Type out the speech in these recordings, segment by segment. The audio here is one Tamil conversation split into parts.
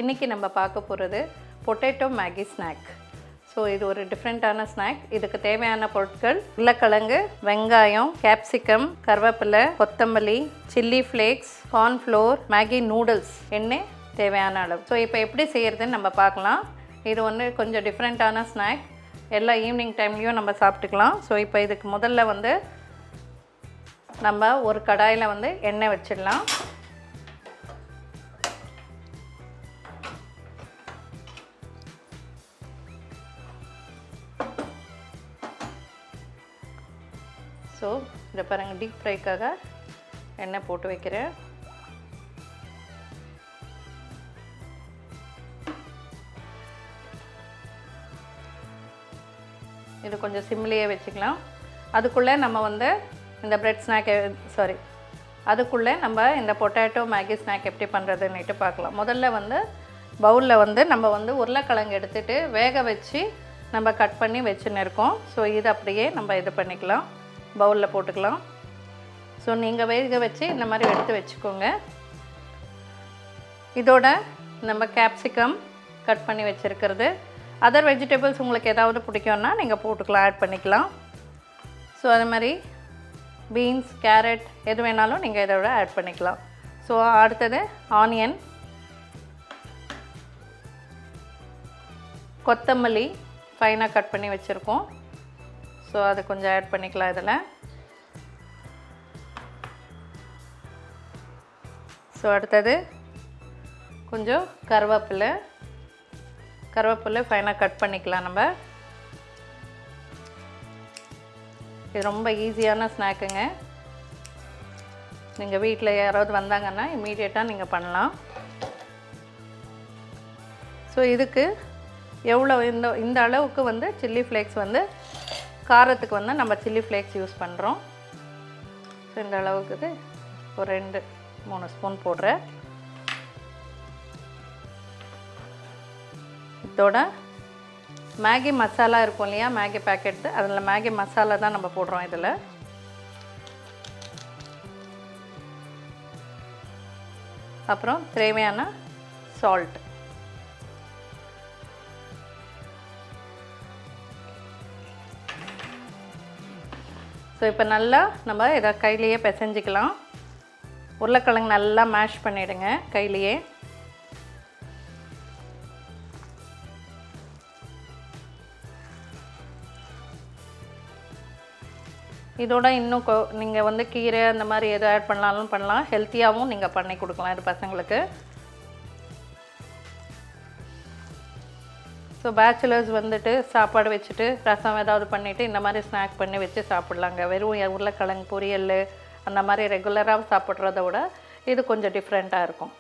இன்றைக்கி நம்ம பார்க்க போகிறது பொட்டேட்டோ மேகி ஸ்நாக். ஸோ இது ஒரு டிஃப்ரெண்ட்டான ஸ்நாக். இதுக்கு தேவையான பொருட்கள் உருளைக்கிழங்கு, வெங்காயம், கேப்சிகம், கருவேப்பிலை, கொத்தமல்லி, chilli flakes, cornflour, Maggi noodles, எண்ணெய் தேவையான அளவு. ஸோ இப்போ எப்படி செய்கிறதுன்னு நம்ம பார்க்கலாம். இது கொஞ்சம் டிஃப்ரெண்ட்டான ஸ்நாக். எல்லா ஈவினிங் டைம்லேயும் நம்ம சாப்பிட்டுக்கலாம். ஸோ இப்போ இதுக்கு முதல்ல நம்ம ஒரு கடாயில் எண்ணெய் வச்சிடலாம். ஸோ இதை பாருங்கள், டீப் ஃப்ரைக்காக எண்ணெய் போட்டு வைக்கிறேன். இது கொஞ்சம் சிம்லேயே வச்சுக்கலாம். அதுக்குள்ளே நம்ம இந்த பிரெட் ஸ்நாக் அதுக்குள்ளே நம்ம இந்த பொட்டேட்டோ மேகி ஸ்நாக் எப்படி பண்ணுறதுன்னுட்டு பார்க்கலாம். முதல்ல பவுலில் நம்ம உருளைக்கிழங்கு எடுத்துகிட்டு வேக வச்சு நம்ம கட் பண்ணி வச்சுன்னு இருக்கோம். ஸோ இது அப்படியே நம்ம இது பண்ணிக்கலாம், பவுலில் போட்டுக்கலாம். ஸோ நீங்கள் வேக வச்சு இந்த மாதிரி எடுத்து வச்சுக்கோங்க. இதோட நம்ம கேப்சிகம் கட் பண்ணி வச்சுருக்கிறது, அதர் வெஜிடபிள்ஸ் உங்களுக்கு ஏதாவது பிடிக்கும்னா நீங்கள் போட்டுக்கலாம், ஆட் பண்ணிக்கலாம். ஸோ அது மாதிரி பீன்ஸ், கேரட் எது வேணாலும் நீங்கள் இதோட ஆட் பண்ணிக்கலாம். ஸோ அடுத்தது ஆனியன், கொத்தமல்லி ஃபைனாக கட் பண்ணி வச்சுருக்கோம். ஸோ அது கொஞ்சம் ஆட் பண்ணிக்கலாம் இதில். ஸோ அடுத்தது கொஞ்சம் கருவேப்பிலை ஃபைனாக கட் பண்ணிக்கலாம். நம்ம இது ரொம்ப ஈஸியான ஸ்நாக்குங்க. நீங்கள் வீட்டில் யாராவது வந்தாங்கன்னா இம்மீடியட்டாக நீங்கள் பண்ணலாம். ஸோ இதுக்கு எவ்வளோ இந்த அளவுக்கு சில்லி ஃப்ளேக்ஸ் காரத்துக்கு நம்ம சில்லி ஃப்ளேக்ஸ் யூஸ் பண்ணுறோம். ஸோ இந்த அளவுக்கு ஒரு 2-3 ஸ்பூன் போடுறேன். இதோட மேகி மசாலா இருக்கும் இல்லையா, மேகி பேக்கெட்டு, அதில் மேகி மசாலா தான் நம்ம போடுறோம் இதில். அப்புறம் தேவையான சால்ட். ஸோ இப்போ நல்லா நம்ம இதை கையிலையே பிசைஞ்சிக்கலாம். உருளைக்கிழங்கு நல்லா மேஷ் பண்ணிவிடுங்க கையிலையே. இதோட இன்னும் நீங்கள் கீரை அந்த மாதிரி எது ஆட் பண்ணலாலும் பண்ணலாம். ஹெல்த்தியாகவும் நீங்கள் பண்ணி கொடுக்கலாம் இது பசங்களுக்கு. ஸோ பேச்சுலர்ஸ் சாப்பாடு வச்சுட்டு ரசம் ஏதாவது பண்ணிவிட்டு இந்த மாதிரி ஸ்நாக் பண்ணி வச்சு சாப்பிட்லாங்க. வெறும் உருளைக்கிழங்கு பொரியல் அந்த மாதிரி ரெகுலராக சாப்பிட்றத விட இது கொஞ்சம் டிஃப்ரெண்ட்டாக இருக்கும்.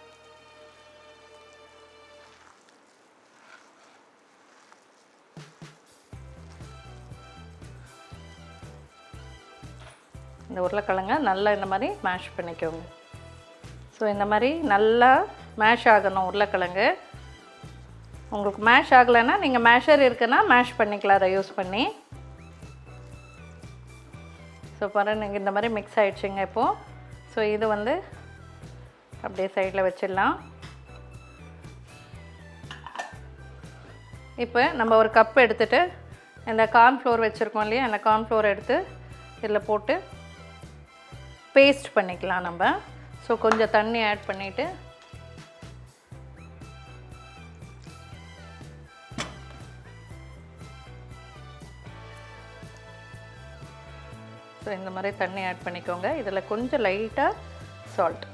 இந்த உருளைக்கிழங்க நல்லா இந்த மாதிரி மேஷ் பண்ணிக்கோங்க. ஸோ இந்த மாதிரி நல்லா மேஷ் ஆகணும் உருளைக்கிழங்கு. உங்களுக்கு மேஷ் ஆகலைன்னா நீங்கள் மேஷர் இருக்குன்னா மேஷ் பண்ணிக்கலாம் அதை யூஸ் பண்ணி. ஸோ பாருங்கள், நீங்கள் இந்த மாதிரி மிக்ஸ் ஆகிடுச்சிங்க இப்போது. ஸோ இது அப்படியே சைடில் வச்சிடலாம். இப்போ நம்ம ஒரு கப் எடுத்துகிட்டு இந்த கார்ன்ஃப்ளோர் வச்சுருக்கோம் இல்லையா, அந்த கார்ன்ஃப்ளோர் எடுத்து இதில் போட்டு பேஸ்ட் பண்ணிக்கலாம் நம்ம. ஸோ கொஞ்சம் தண்ணி ஆட் பண்ணிவிட்டு ஸோ இந்த மாதிரி தண்ணி ஆட் பண்ணிக்கோங்க. இதில் கொஞ்சம் லைட்டாக சால்ட்,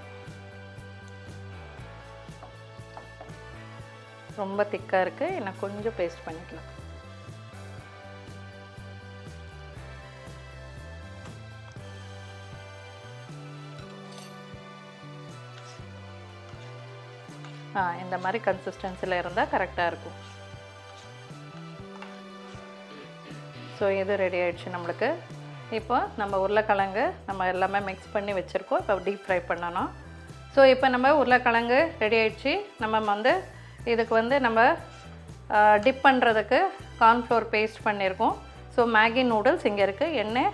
ரொம்ப திக்காக இருக்குது, எனக்கு கொஞ்சம் பேஸ்ட் பண்ணிக்கலாம். இந்த மாதிரி கன்சிஸ்டன்சியில் இருந்தால் கரெக்டாக இருக்கும். ஸோ இது ரெடி ஆகிடுச்சு நம்மளுக்கு. இப்போ நம்ம உருளைக்கிழங்கு நம்ம எல்லாமே மிக்ஸ் பண்ணி வச்சுருக்கோம். இப்போ டீப் ஃப்ரை பண்ணணும். ஸோ இப்போ நம்ம உருளைக்கிழங்கு ரெடி ஆகிடுச்சு. நம்ம இதுக்கு நம்ம டிப் பண்ணுறதுக்கு கார்ன்ஃப்ளோர் பேஸ்ட் பண்ணியிருக்கோம். ஸோ மேகி நூடுல்ஸ் இங்கே இருக்குது. எண்ணெய்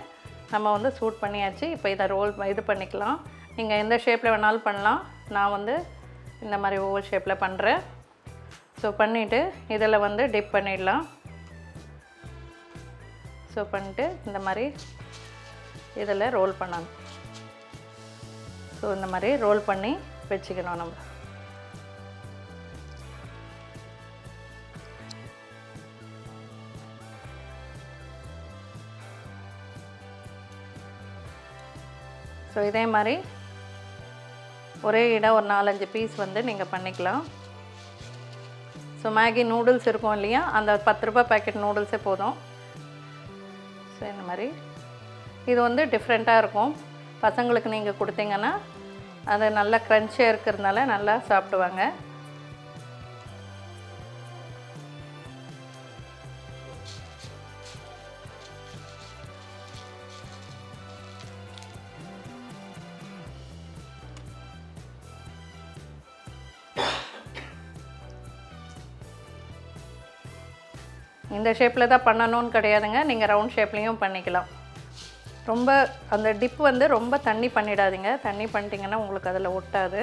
நம்ம சூட் பண்ணியாச்சு. இப்போ இதை இது பண்ணிக்கலாம். நீங்கள் எந்த ஷேப்பில் வேணாலும் பண்ணலாம். நான் இந்த மாதிரி ஓவல் ஷேப்பில் பண்ணுறேன். ஸோ பண்ணிவிட்டு இதில் வந்து டிப் பண்ணிடலாம். ஸோ பண்ணிட்டு இந்த மாதிரி இதில் ரோல் பண்ணணும். ஸோ இந்த மாதிரி ரோல் பண்ணி வச்சுக்கணும் நம்ம. ஸோ இதே மாதிரி ஒரே இடம் ஒரு 4-5 பீஸ் வந்து நீங்கள் பண்ணிக்கலாம். ஸோ மேகி நூடுல்ஸ் இருக்கும் இல்லையா, அந்த 10 ரூபாய் பேக்கெட் நூடுல்ஸே போதும். ஸோ இந்த மாதிரி இது வந்து டிஃப்ரெண்ட்டாக இருக்கும். பசங்களுக்கு நீங்கள் கொடுத்தீங்கன்னா அது நல்லா க்ரன்ச்சியாக இருக்கிறதுனால நல்லா சாப்பிடுவாங்க. இந்த ஷேப்பில் தான் பண்ணணும்னு கிடையாதுங்க, நீங்கள் ரவுண்ட் ஷேப்லேயும் பண்ணிக்கலாம். ரொம்ப அந்த டிப் வந்து ரொம்ப தண்ணி பண்ணிடாதீங்க, தண்ணி பண்ணிட்டீங்கன்னா உங்களுக்கு அதில் ஒட்டாது.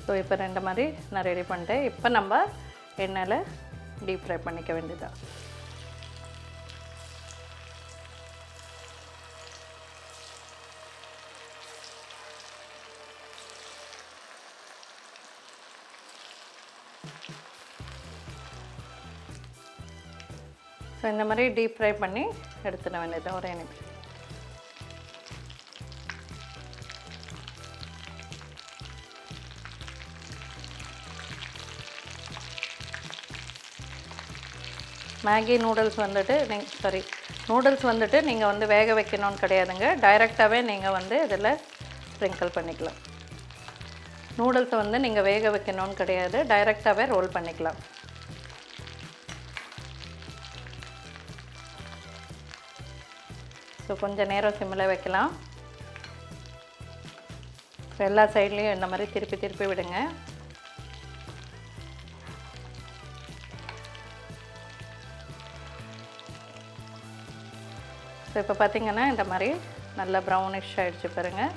ஸோ இப்போ 2 மாதிரி நான் ரெடி பண்ணிட்டேன். இப்போ நம்ம எண்ணெயில் டீப் ஃப்ரை பண்ணிக்க வேண்டியதான். ஸோ இந்த மாதிரி டீப் ஃப்ரை பண்ணி எடுத்துட வேண்டியது ஒரே நிமிஷம். மேகி நூடுல்ஸ் வந்துட்டு நூடுல்ஸ் வந்துட்டு நீங்கள் வந்து வேக வைக்கணும்னு கிடையாதுங்க, டைரெக்டாகவே நீங்கள் வந்து இதில் ஸ்ப்ரிங்கிள் பண்ணிக்கலாம். நூடுல்ஸை வந்து நீங்கள் வேக வைக்கணும்னு கிடையாது, டைரெக்டாகவே ரோல் பண்ணிக்கலாம். ஸோ கொஞ்சம் நேரம் சிம்மில் வைக்கலாம். எல்லா சைட்லேயும் இந்த மாதிரி திருப்பி திருப்பி விடுங்க. ஸோ இப்போ பார்த்திங்கன்னா இந்த மாதிரி நல்லா ப்ரௌனிஷ் ஆகிடுச்சு பாருங்கள்.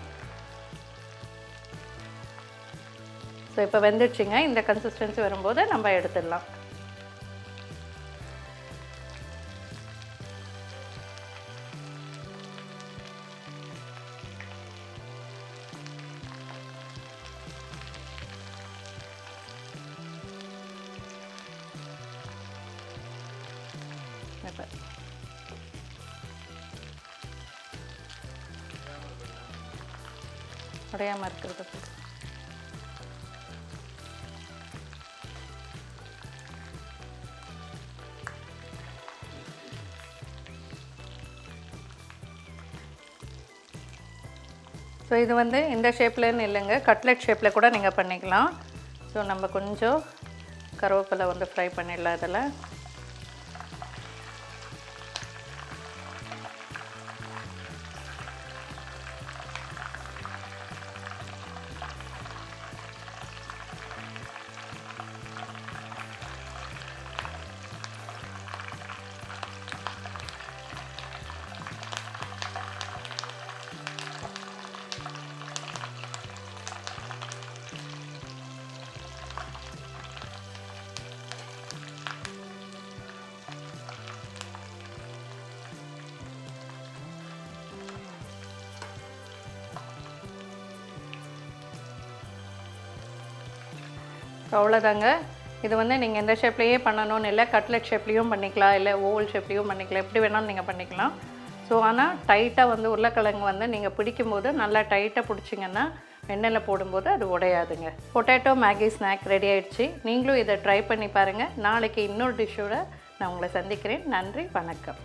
ஸோ இப்போ வெந்துடுச்சிங்க. இந்த கன்சிஸ்டன்சி வரும்போது நம்ம எடுத்துடலாம். உடையாமல் இருக்கிறது. ஸோ இது வந்து இந்த ஷேப்லன்னு இல்லைங்க, கட்லெட் ஷேப்பில் கூட நீங்கள் பண்ணிக்கலாம். ஸோ நம்ம கொஞ்சம் கருவேப்பிலை வந்து ஃப்ரை பண்ணிடலாம் இதில். அவ்வளோதாங்க. இது வந்து நீங்கள் எந்த ஷேப்லேயே பண்ணணும்னு இல்லை, கட்லெட் ஷேப்லேயும் பண்ணிக்கலாம், இல்லை ஓவல் ஷேப்லேயும் பண்ணிக்கலாம், எப்படி வேணாலும் நீங்கள் பண்ணிக்கலாம். ஸோ ஆனால் டைட்டாக வந்து உருளைக்கிழங்கு வந்து நீங்கள் பிடிக்கும்போது நல்லா டைட்டாக பிடிச்சிங்கன்னா எண்ணெயில் போடும்போது அது உடையாதுங்க. பொட்டேட்டோ மேகி ஸ்நாக் ரெடி ஆகிடுச்சு. நீங்களும் இதை ட்ரை பண்ணி பாருங்கள். நாளைக்கு இன்னொரு டிஷ்ஷோட நான் உங்களை சந்திக்கிறேன். நன்றி, வணக்கம்.